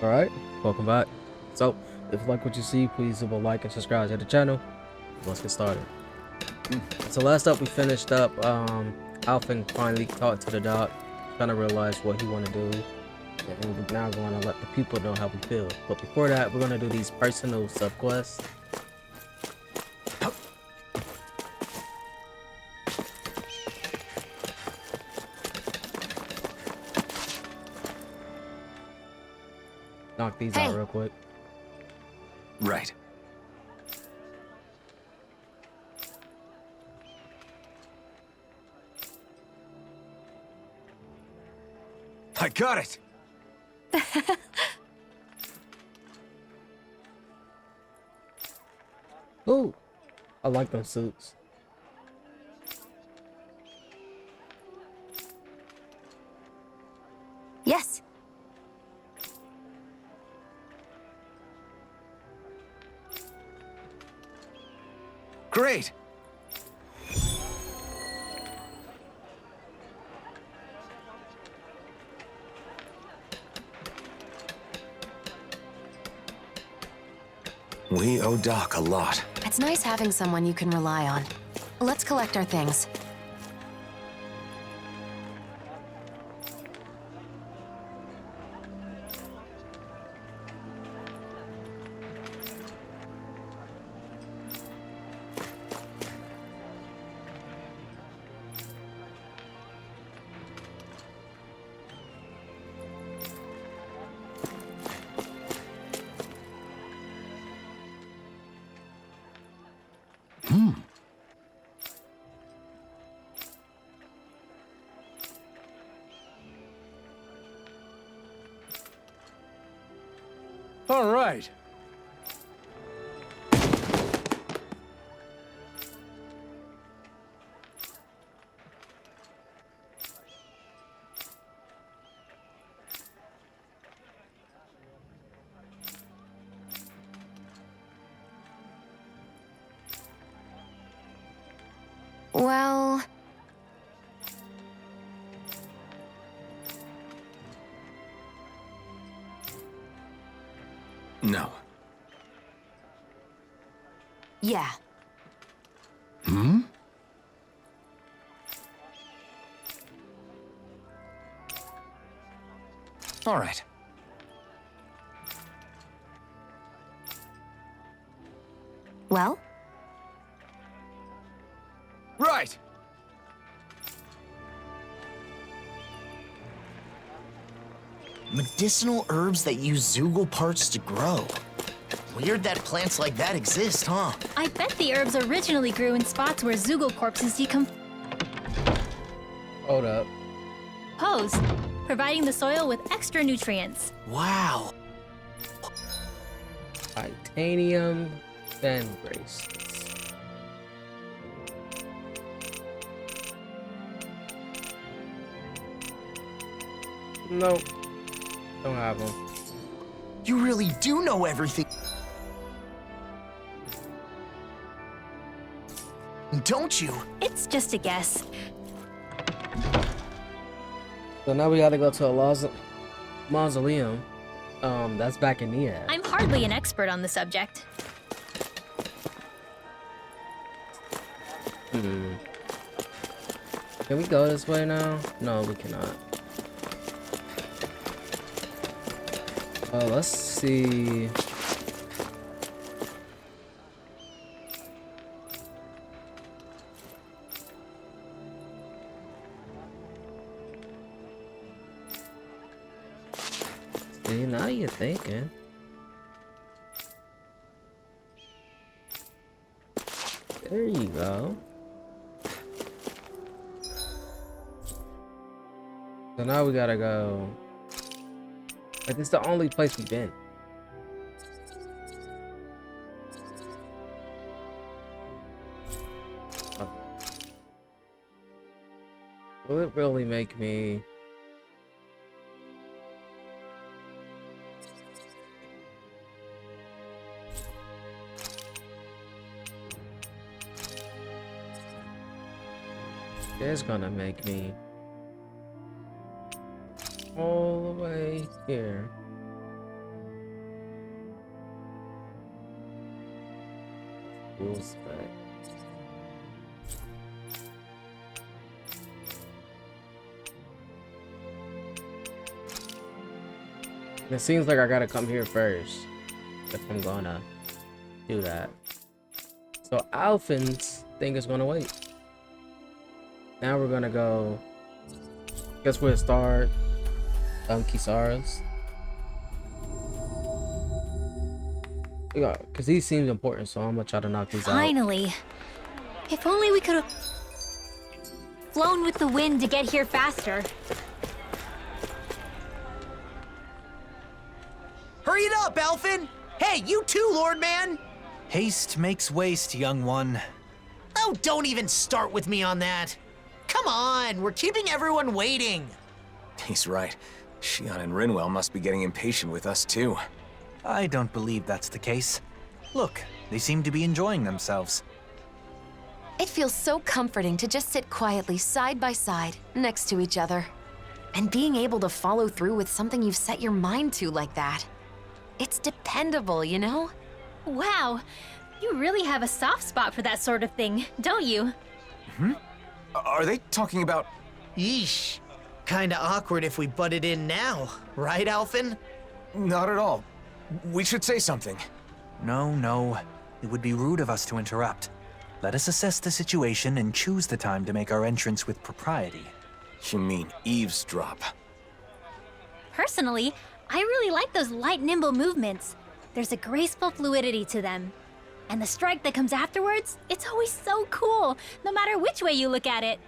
Alright, welcome back. So, if you like what you see, please leave a like and subscribe to the channel. Let's get started. So last up we finished up, Alphen finally talked to the doc, trying to realize what he want to do. And we're now going to let the people know how we feel. But before that, we're going to do these personal subquests. Knock these out real quick. Right. I got it! Ooh, I like those suits. Yes. Great! We owe Doc a lot. It's nice having someone you can rely on. Let's collect our things. All right. Well... No. yeah. Hmm? All right. Well? Right! Medicinal herbs that use Zoogle parts to grow. Weird that plants like that exist, huh? I bet the herbs originally grew in spots where Zoogle corpses Hold up. decompose, providing the soil with extra nutrients. Wow. Titanium fan bracelets. Nope. Don't have them. You really do know everything. Don't you? It's just a guess. So now we gotta go to a mausoleum. That's back in Nia. I'm hardly an expert on the subject. Can we go this way now? No, we cannot. Let's see. See, now you're thinking. There you go. So now we gotta go. Like, it's the only place we've been. Okay. Will it really make me... It's gonna make me all the way here. rules back. It seems like I gotta come here first if I'm gonna do that. So Alphen's thing is gonna wait. Now we're gonna go. Guess we'll start Kisara's. Yeah, because these seems important, so I'm gonna try to knock these out. Finally. If only we could have flown with the wind to get here faster. Hurry it up, Alphen! Hey, you too, Lord Man! Haste makes waste, young one. Oh, don't even start with me on that. Come on, we're keeping everyone waiting. He's right. Shion and Rinwell must be getting impatient with us, too. I don't believe that's the case. Look, they seem to be enjoying themselves. It feels so comforting to just sit quietly side by side, next to each other. And being able to follow through with something you've set your mind to like that. It's dependable, you know? Wow, you really have a soft spot for that sort of thing, don't you? Are they talking about... Yeesh. Kinda awkward if we butted in now, right, Alphen? Not at all. We should say something. No. It would be rude of us to interrupt. Let us assess the situation and choose the time to make our entrance with propriety. You mean eavesdrop? Personally, I really like those light, nimble movements. There's a graceful fluidity to them. And the strike that comes afterwards, it's always so cool, no matter which way you look at it.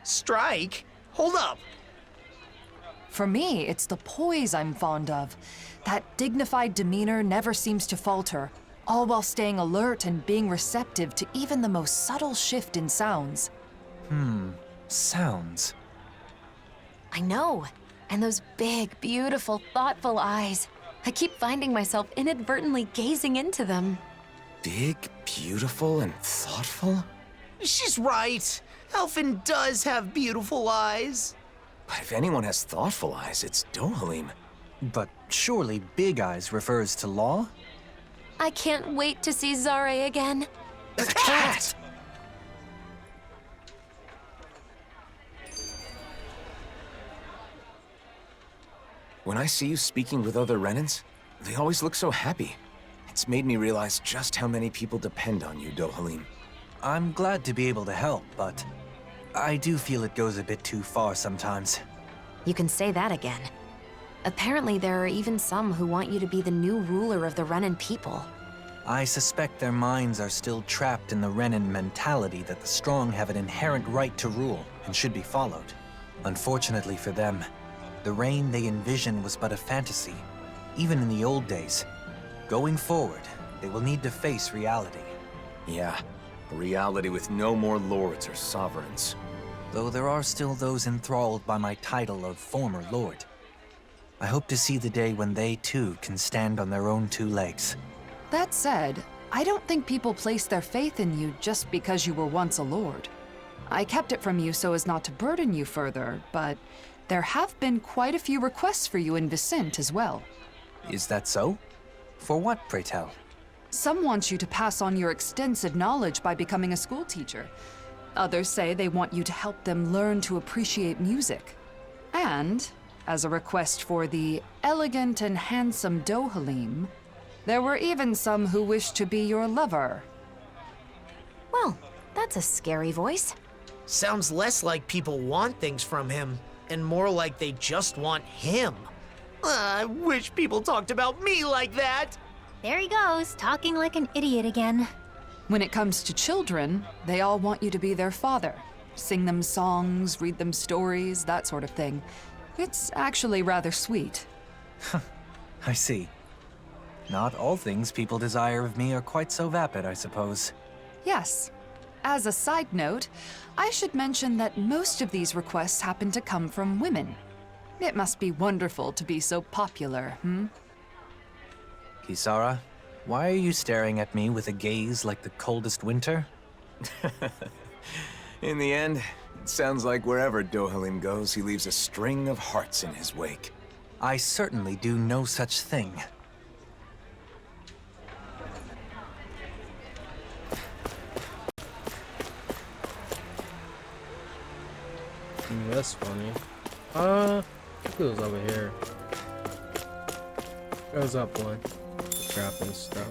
Strike? Hold up. For me, it's the poise I'm fond of. That dignified demeanor never seems to falter, all while staying alert and being receptive to even the most subtle shift in sounds. Sounds. I know. And those big, beautiful, thoughtful eyes. I keep finding myself inadvertently gazing into them. Big, beautiful, and thoughtful? She's right. Alphen does have beautiful eyes. But if anyone has thoughtful eyes, it's Dohalim. But surely Big Eyes refers to Law? I can't wait to see Zare again. The cat! When I see you speaking with other Renans, they always look so happy. It's made me realize just how many people depend on you, Dohalim. I'm glad to be able to help, but I do feel it goes a bit too far sometimes. You can say that again. Apparently, there are even some who want you to be the new ruler of the Renan people. I suspect their minds are still trapped in the Renan mentality that the strong have an inherent right to rule and should be followed. Unfortunately for them, the reign they envision was but a fantasy, even in the old days. Going forward, they will need to face reality. Yeah, a reality with no more lords or sovereigns. Though there are still those enthralled by my title of former lord. I hope to see the day when they too can stand on their own two legs. That said, I don't think people place their faith in you just because you were once a lord. I kept it from you so as not to burden you further, but there have been quite a few requests for you in Vicent as well. Is that so? For what, pray tell? Some want you to pass on your extensive knowledge by becoming a school teacher. Others say they want you to help them learn to appreciate music. And, as a request for the elegant and handsome Dohalim, there were even some who wished to be your lover. Well, that's a scary voice. Sounds less like people want things from him, and more like they just want him. I wish people talked about me like that. There he goes, talking like an idiot again. When it comes to children, they all want you to be their father. Sing them songs, read them stories, that sort of thing. It's actually rather sweet. I see. Not all things people desire of me are quite so vapid, I suppose. Yes. As a side note, I should mention that most of these requests happen to come from women. It must be wonderful to be so popular, Kisara, why are you staring at me with a gaze like the coldest winter? In the end, it sounds like wherever Dohalim goes, he leaves a string of hearts in his wake. I certainly do no such thing. That's funny. I think it was over here. There's up one. Trap and stuff.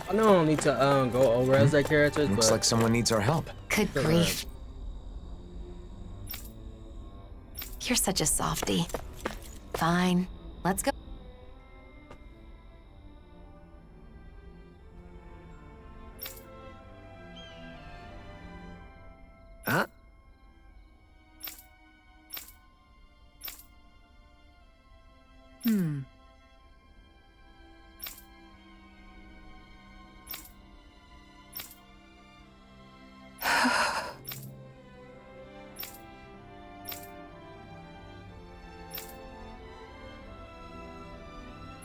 I know I don't need to go over as that character, Looks but like someone needs our help. Good grief. You're such a softie. Fine, let's go. Huh?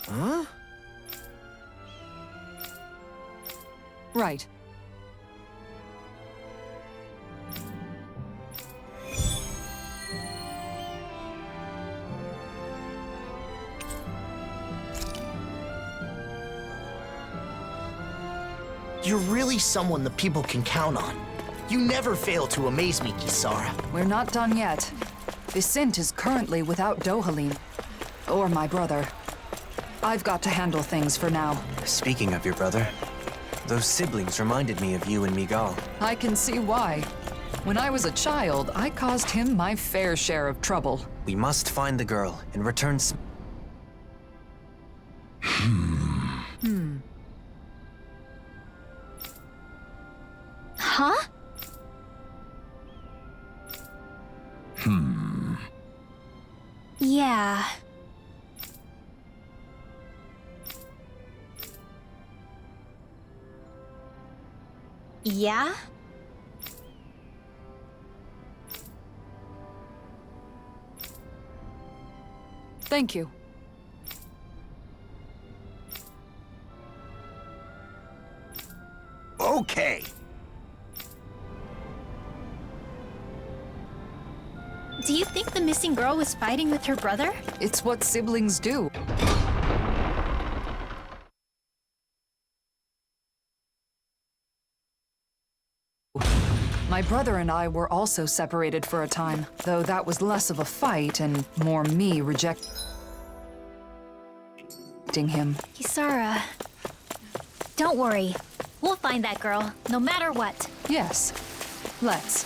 Huh? Right. You're really someone the people can count on. You never fail to amaze me, Kisara. We're not done yet. Vicent is currently without Dohalim. Or my brother. I've got to handle things for now. Speaking of your brother, those siblings reminded me of you and Miguel. I can see why. When I was a child, I caused him my fair share of trouble. We must find the girl and return Huh? Yeah. Yeah? Thank you. Okay. Do you think the missing girl was fighting with her brother? It's what siblings do. My brother and I were also separated for a time, though that was less of a fight and more me rejecting him. Kisara, don't worry. We'll find that girl, no matter what. Yes, let's.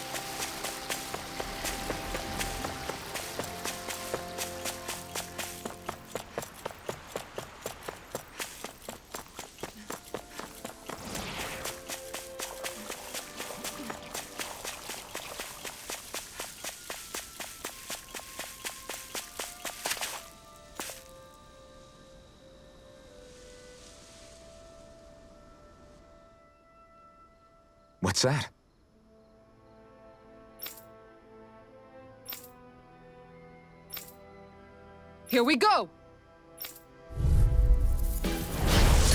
What's that? Here we go!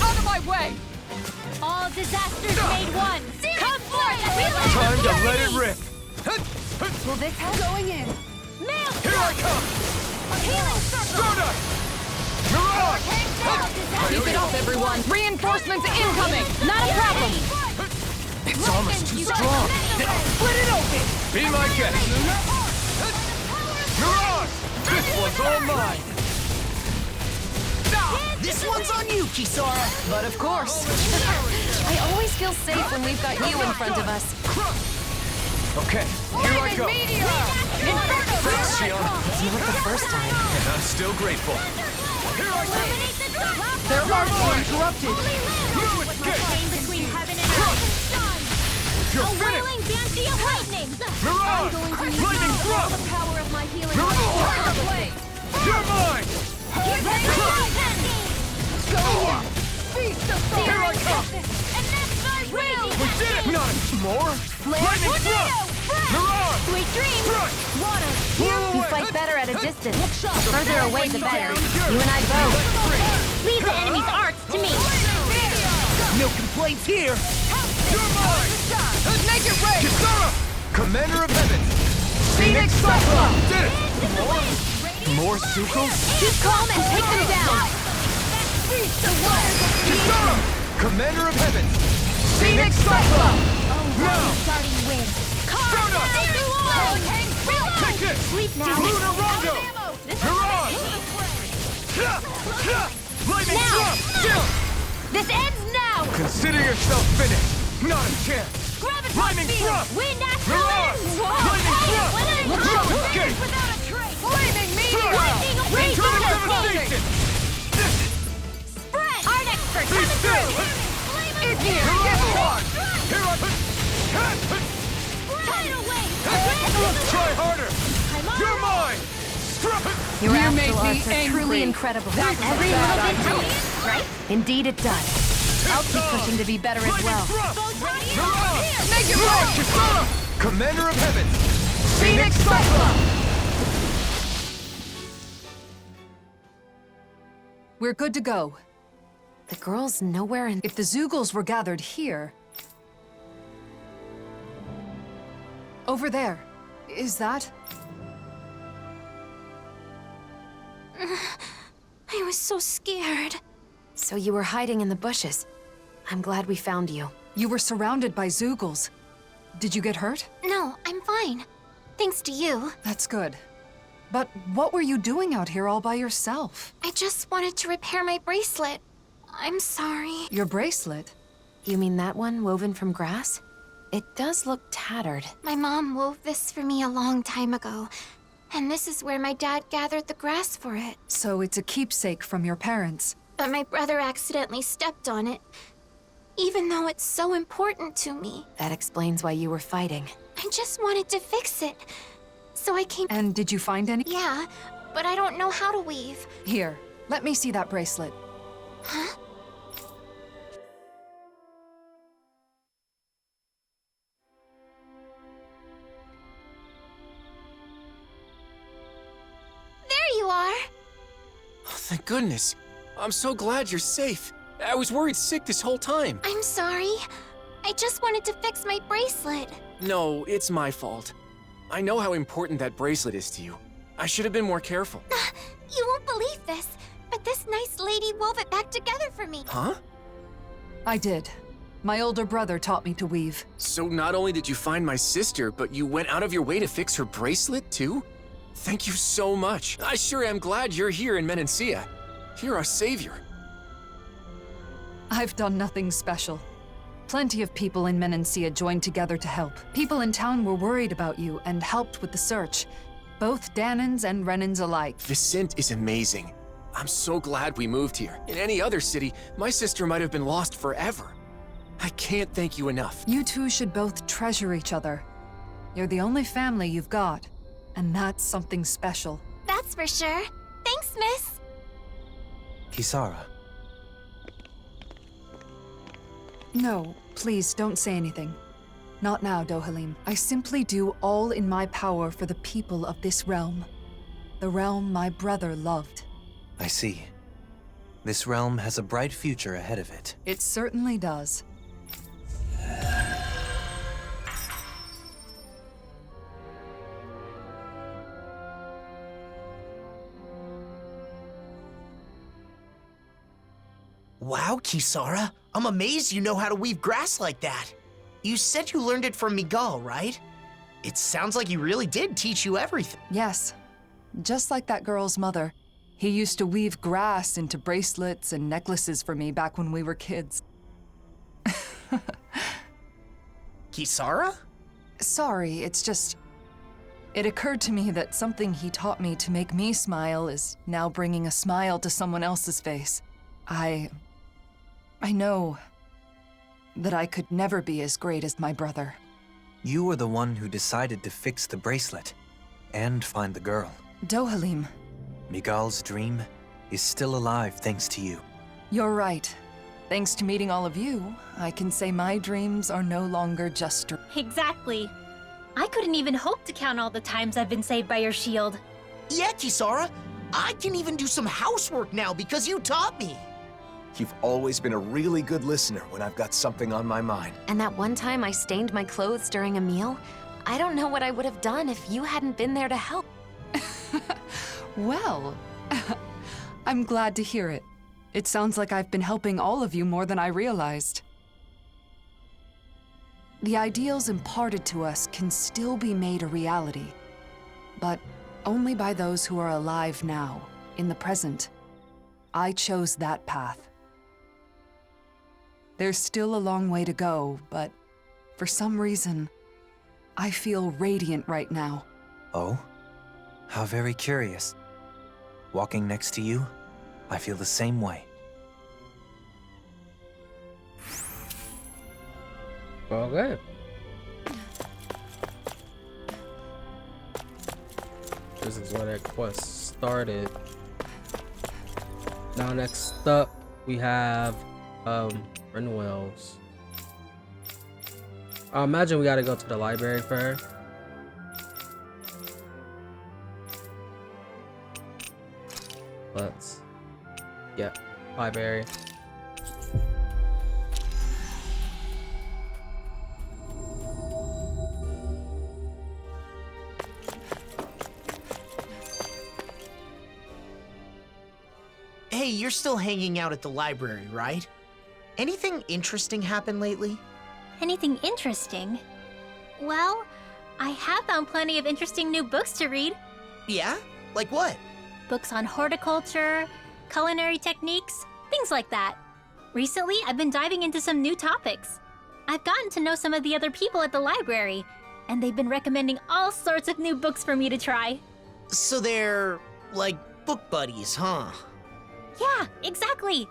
Out of my way! All disasters made one. Come forth! Time to let it rip! Will this help? Going in! Here I come! Healing circle! Dahnan! Mirage! Keep it up, everyone! Reinforcements incoming! Not a problem! It's almost too strong! Split it open! Be my guest! Mirage! This one's all mine! This one's on you, Kisara. But of course. I always feel safe when we've got you in front of us. Okay, here I go! Thanks, Shion! It's not the first time. And I'm still grateful. Here I go! Their arts are interrupted! Move it! Get! Between heaven and earth. You're A finished! whirling banshee of lightning. Mirage! Lightning thrust! The power of my healing. Mirage! You're mine! Here I come! We did it! Not more! Lightning thrust! Mirage! Sweet dreams. Thrust! Water. You fight better at a distance. The further away, the better. You and I both. Leave the enemy's arts to me. No complaints here. You're mine! Make it rain! Kisara! Commander of Heaven! Phoenix Cyclone! Did it! More Sucos? Keep calm and take them down. Release the waters of Kisara! Commander of Heaven! Phoenix Cyclone! Now! starting wind. Soda! Take this! Sleep now. Luna Rondo! Huron! Lightning Now! Drop! Chill! This ends now! Consider yourself finished! Not a chance! Graviton Lightning field! Drop! Wind Astral Huron! ends! Lightning Drop! Drop escape! Without a trace! Flaming Meteor! Lightning away! Internal devastation! Spread! Art expert Be coming still! through! Igneous Gifford! Here I... Tidal wave! Try harder! You're mine! Your You made astral me arts are truly angry. incredible. That's Every a bad little bit idea. helps, right? Indeed it does. I'll keep pushing to be better as well. Make it right, Kisara! Commander of Heaven! Phoenix Cyclone! We're good to go. The girl's nowhere in... If the Zeugles were gathered here... Over there. Is that? I was so scared. So you were hiding in the bushes. I'm glad we found you. You were surrounded by Zeugles. Did you get hurt? No, I'm fine. Thanks to you. That's good. But what were you doing out here all by yourself? I just wanted to repair my bracelet. I'm sorry. Your bracelet? You mean that one woven from grass? It does look tattered. My mom wove this for me a long time ago. And this is where my dad gathered the grass for it. So it's a keepsake from your parents. But my brother accidentally stepped on it. Even though it's so important to me. That explains why you were fighting. I just wanted to fix it. So I came... And did you find any? Yeah, but I don't know how to weave. Here, let me see that bracelet. Huh? There you are! Oh, thank goodness. I'm so glad you're safe. I was worried sick this whole time. I'm sorry. I just wanted to fix my bracelet. No, it's my fault. I know how important that bracelet is to you. I should have been more careful. You won't believe this, but this nice lady wove it back together for me. Huh? I did. My older brother taught me to weave. So not only did you find my sister, but you went out of your way to fix her bracelet, too? Thank you so much. I sure am glad you're here in Menancia. You're our savior. I've done nothing special. Plenty of people in Menancia joined together to help. People in town were worried about you and helped with the search. Both Dahnans and Renans alike. Vicent is amazing. I'm so glad we moved here. In any other city, my sister might have been lost forever. I can't thank you enough. You two should both treasure each other. You're the only family you've got, and that's something special. That's for sure. Thanks, miss. Kisara, No, please don't say anything. Not now, Dohalim. I simply do all in my power for the people of this realm. The realm my brother loved. I see. This realm has a bright future ahead of it. It certainly does. Wow, Kisara. I'm amazed you know how to weave grass like that. You said you learned it from Miguel, right? It sounds like he really did teach you everything. Yes. Just like that girl's mother. He used to weave grass into bracelets and necklaces for me back when we were kids. Kisara? Sorry, it's just... It occurred to me that something he taught me to make me smile is now bringing a smile to someone else's face. I know that I could never be as great as my brother. You were the one who decided to fix the bracelet and find the girl. Dohalim, Miguel's dream is still alive thanks to you. you're right. Thanks to meeting all of you, I can say my dreams are no longer just Exactly. I couldn't even hope to count all the times I've been saved by your shield. Yeah, Kisara. I can even do some housework now because you taught me. You've always been a really good listener when I've got something on my mind. And that one time I stained my clothes during a meal, I don't know what I would have done if you hadn't been there to help. Well, I'm glad to hear it. It sounds like I've been helping all of you more than I realized. The ideals imparted to us can still be made a reality, but only by those who are alive now, in the present. I chose that path. There's still a long way to go, but for some reason, I feel radiant right now. Oh? How very curious. Walking next to you, I feel the same way. Okay. This is where that quest started. Now next up we have Renwell's. I imagine we gotta go to the library first. Let's library. Hey, you're still hanging out at the library, right? Anything interesting happen lately? Anything interesting? Well, I have found plenty of interesting new books to read. Yeah? Like what? Books on horticulture, culinary techniques, things like that. Recently, I've been diving into some new topics. I've gotten to know some of the other people at the library, and they've been recommending all sorts of new books for me to try. So they're, like, book buddies, huh? Yeah, exactly.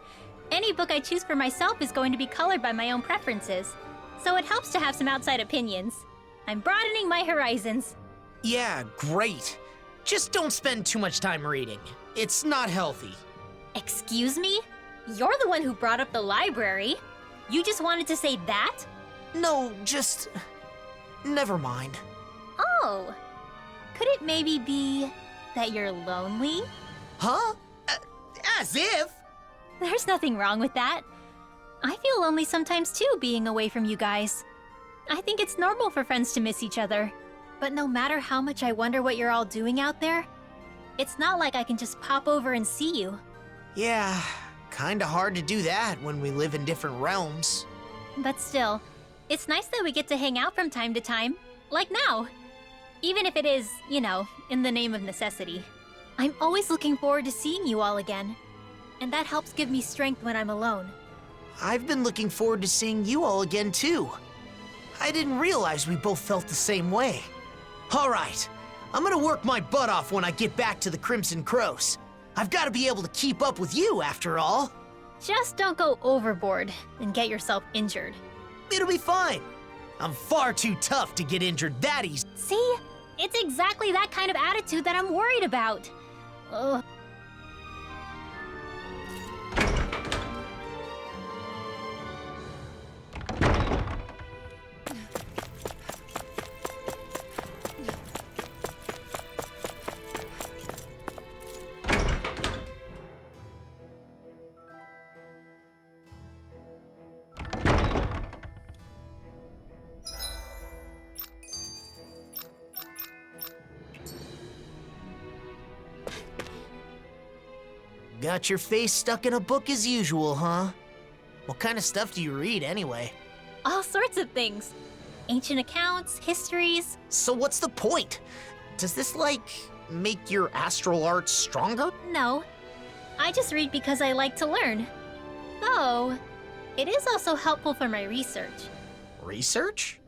Any book I choose for myself is going to be colored by my own preferences, so it helps to have some outside opinions. I'm broadening my horizons. Yeah, great. Just don't spend too much time reading. It's not healthy. Excuse me? You're the one who brought up the library. You just wanted to say that? No, just... never mind. Oh. Could it maybe be that you're lonely? Huh? As if! There's nothing wrong with that. I feel lonely sometimes too, being away from you guys. I think it's normal for friends to miss each other. But no matter how much I wonder what you're all doing out there, it's not like I can just pop over and see you. Yeah, kinda hard to do that when we live in different realms. But still, it's nice that we get to hang out from time to time, like now. Even if it is, you know, in the name of necessity. I'm always looking forward to seeing you all again. And that helps give me strength when I'm alone. I've been looking forward to seeing you all again, too. I didn't realize we both felt the same way. All right, I'm gonna work my butt off when I get back to the Crimson Crows. I've gotta be able to keep up with you, after all. Just don't go overboard and get yourself injured. It'll be fine. I'm far too tough to get injured that easy. See? It's exactly that kind of attitude that I'm worried about. Ugh. Got your face stuck in a book as usual, huh? What kind of stuff do you read, anyway? All sorts of things. Ancient accounts, histories. So what's the point? Does this, like, make your astral arts stronger? No. I just read because I like to learn. Though, it is also helpful for my research. Research?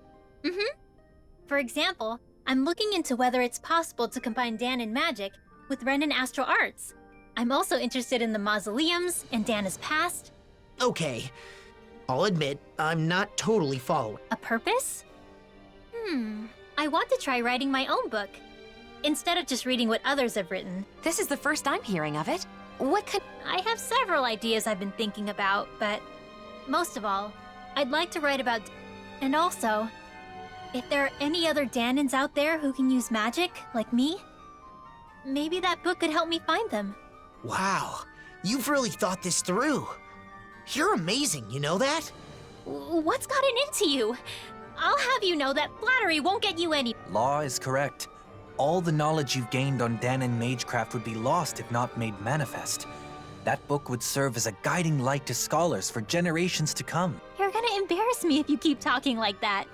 For example, I'm looking into whether it's possible to combine Dahnan magic with Renan astral arts. I'm also interested in the mausoleums and Dana's past. Okay. I'll admit, I'm not totally following. A purpose? I want to try writing my own book, instead of just reading what others have written. This is the first I'm hearing of it. What could... I have several ideas I've been thinking about, but most of all, I'd like to write about... And also, if there are any other Dahnans out there who can use magic, like me, maybe that book could help me find them. Wow, you've really thought this through. You're amazing, you know that? What's gotten into you? I'll have you know that flattery won't get you any... Law is correct. All the knowledge you've gained on Dahnan magecraft would be lost if not made manifest. That book would serve as a guiding light to scholars for generations to come. You're gonna embarrass me if you keep talking like that.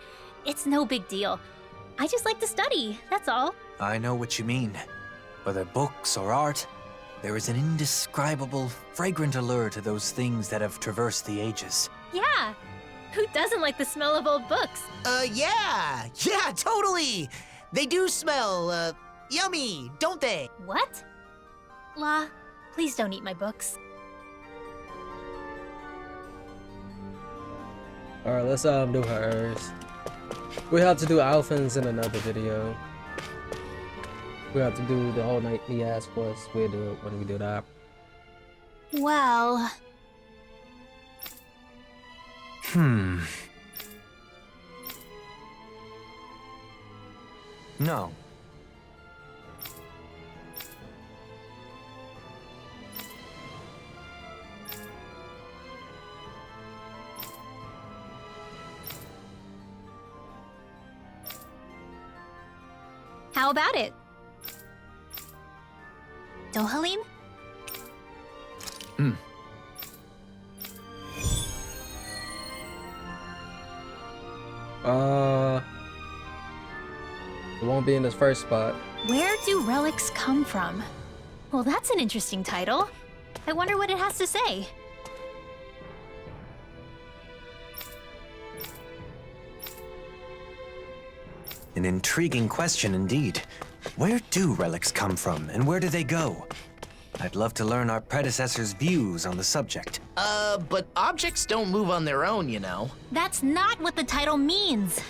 It's no big deal. I just like to study, that's all. I know what you mean. Whether books or art, there is an indescribable, fragrant allure to those things that have traversed the ages. Yeah. Who doesn't like the smell of old books? Yeah, totally. They do smell, yummy, don't they? What? La, please don't eat my books. Alright, let's do hers. We have to do Alphen's in another video. We have to do the whole night he asked for us. We'll do it when we do that. Well... No. How about it? Dohalim? It won't be in this first spot. Where do relics come from? Well, that's an interesting title. I wonder what it has to say. An intriguing question indeed. Where do relics come from, and where do they go? I'd love to learn our predecessors' views on the subject. But objects don't move on their own, you know. That's not what the title means.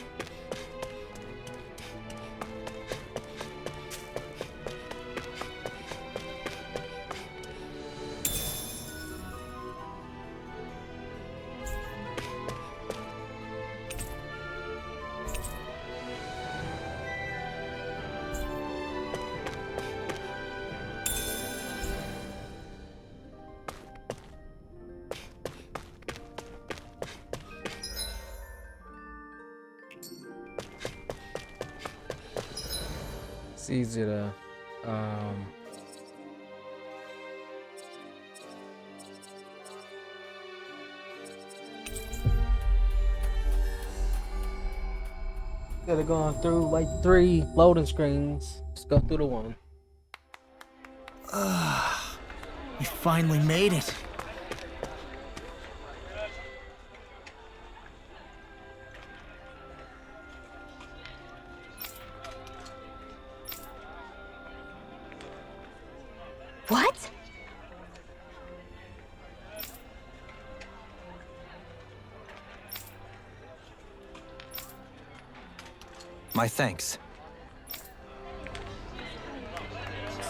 It's easy to instead of going through like 3 loading screens, just go through the one. We finally made it. What? My thanks.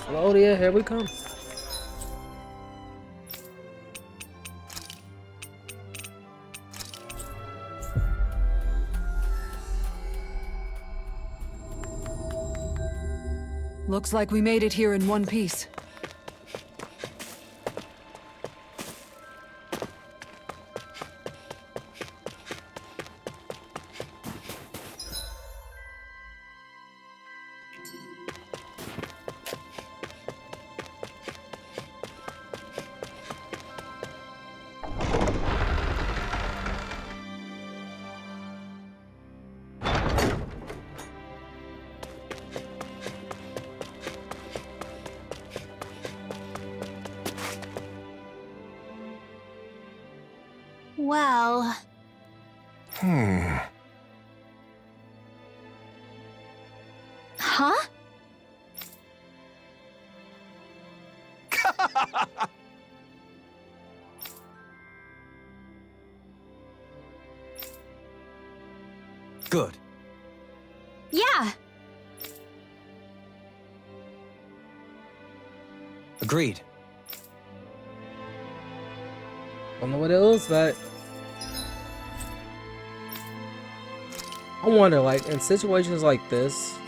Oh yeah, here we come. Looks like we made it here in one piece. Well... Huh? Good. Yeah. Agreed. Don't know what it is, but I wonder, like, in situations like this,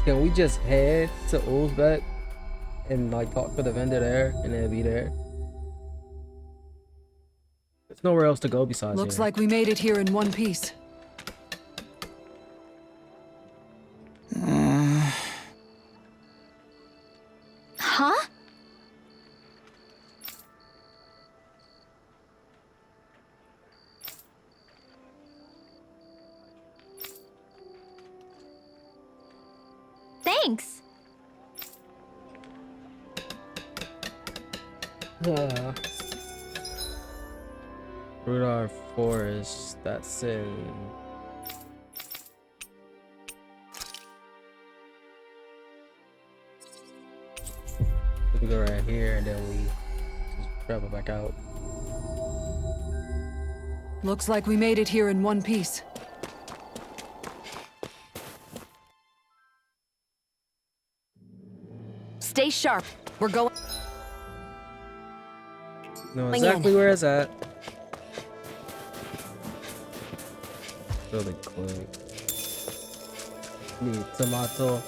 can we just head to Uzbek and like talk to the vendor there and then be there? There's nowhere else to go besides Looks here. like we made it here in one piece. Huh? Thanks! Rudar Forest, that's in... We go right here and then we just travel back out. Looks like we made it here in one piece. Stay sharp. We're going. Know exactly where it's at. Really quick. Need tomato.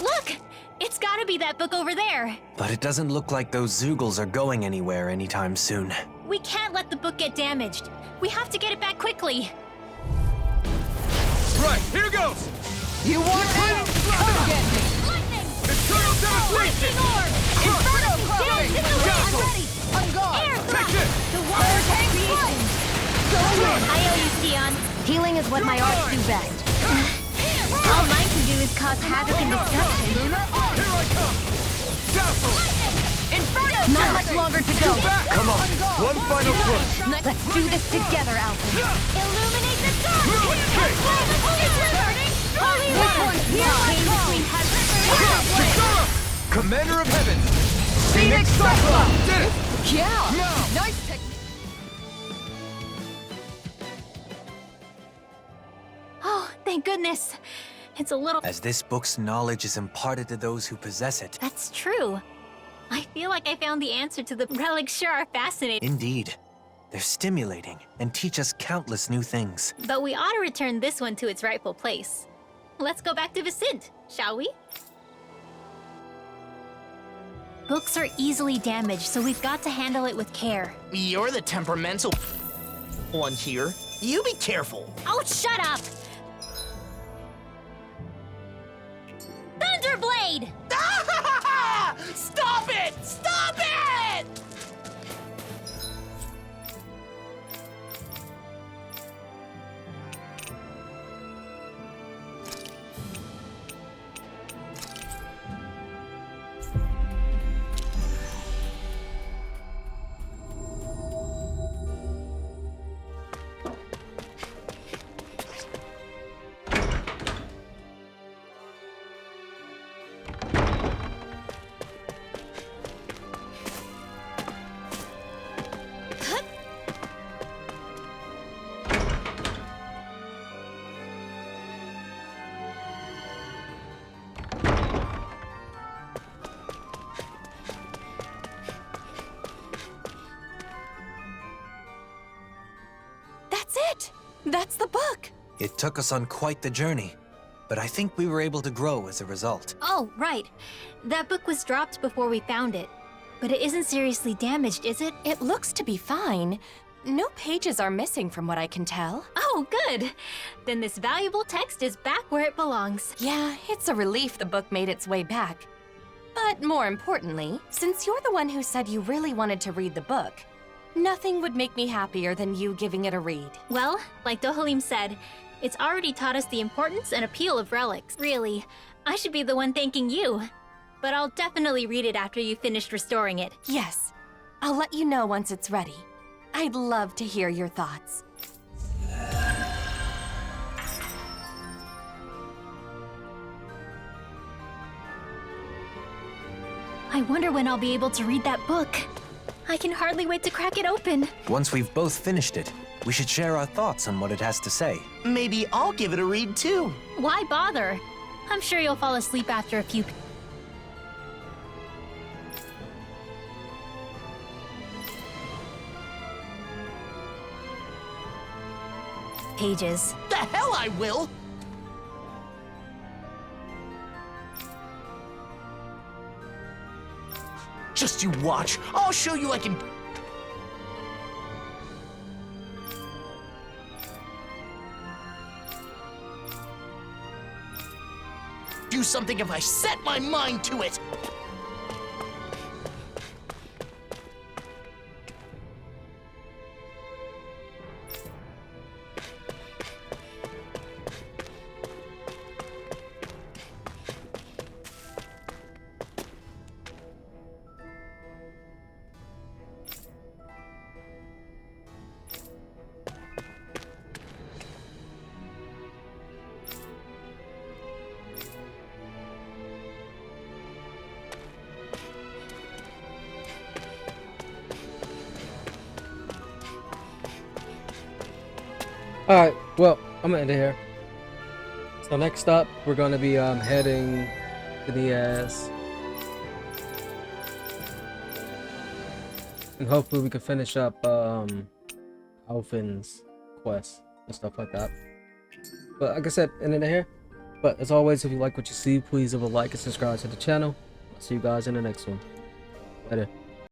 Look! It's gotta be that book over there! But it doesn't look like those Zoogles are going anywhere anytime soon. We can't let the book get damaged. We have to get it back quickly. Right, here goes! You want it? Come get me! Lightning! Eternal devastation! Lord! Inferno! Dance in the wind! I'm ready! I'm gone! Air Take thrust! this! The water creation! Go in! I owe you, Sion. Healing is what my arts do best. All mine can do is cause havoc and destruction. Here I come! Dazzle! Inferno! Not much longer to go. Come on, one final push! Let's do this together, Alphen. Illuminate the dark! Okay. Holy burning! Holy water! Came between heaven and Commander of Heaven! Phoenix Cyclone! Did it! Yeah! Now! Nice technique! Oh, thank goodness. It's a little... As this book's knowledge is imparted to those who possess it. That's true. I feel like I found the answer to the relics. Sure are fascinating. Indeed. They're stimulating and teach us countless new things. But we ought to return this one to its rightful place. Let's go back to Vicid, shall we? Books are easily damaged, so we've got to handle it with care. You're the temperamental one here. You be careful. Oh, shut up! Thunderblade! Stop it! Stop it! That's the book! It took us on quite the journey, but I think we were able to grow as a result. Oh, right. That book was dropped before we found it. But it isn't seriously damaged, is it? It looks to be fine. No pages are missing from what I can tell. Oh, good. Then this valuable text is back where it belongs. Yeah, it's a relief the book made its way back. But more importantly, since you're the one who said you really wanted to read the book, nothing would make me happier than you giving it a read. Well, like Dohalim said, it's already taught us the importance and appeal of relics. Really, I should be the one thanking you. But I'll definitely read it after you've finished restoring it. Yes, I'll let you know once it's ready. I'd love to hear your thoughts. I wonder when I'll be able to read that book. I can hardly wait to crack it open. Once we've both finished it, we should share our thoughts on what it has to say. Maybe I'll give it a read too. Why bother? I'm sure you'll fall asleep after a few pages. The hell I will! Just you watch. I'll show you I can... do something if I set my mind to it. Alright, well, I'm gonna end it here. So next up, we're gonna be heading to the and hopefully we can finish up Alphen's quest and stuff like that. But like I said, ending it here. But as always, if you like what you see, please leave a like and subscribe to the channel. I'll see you guys in the next one. Later.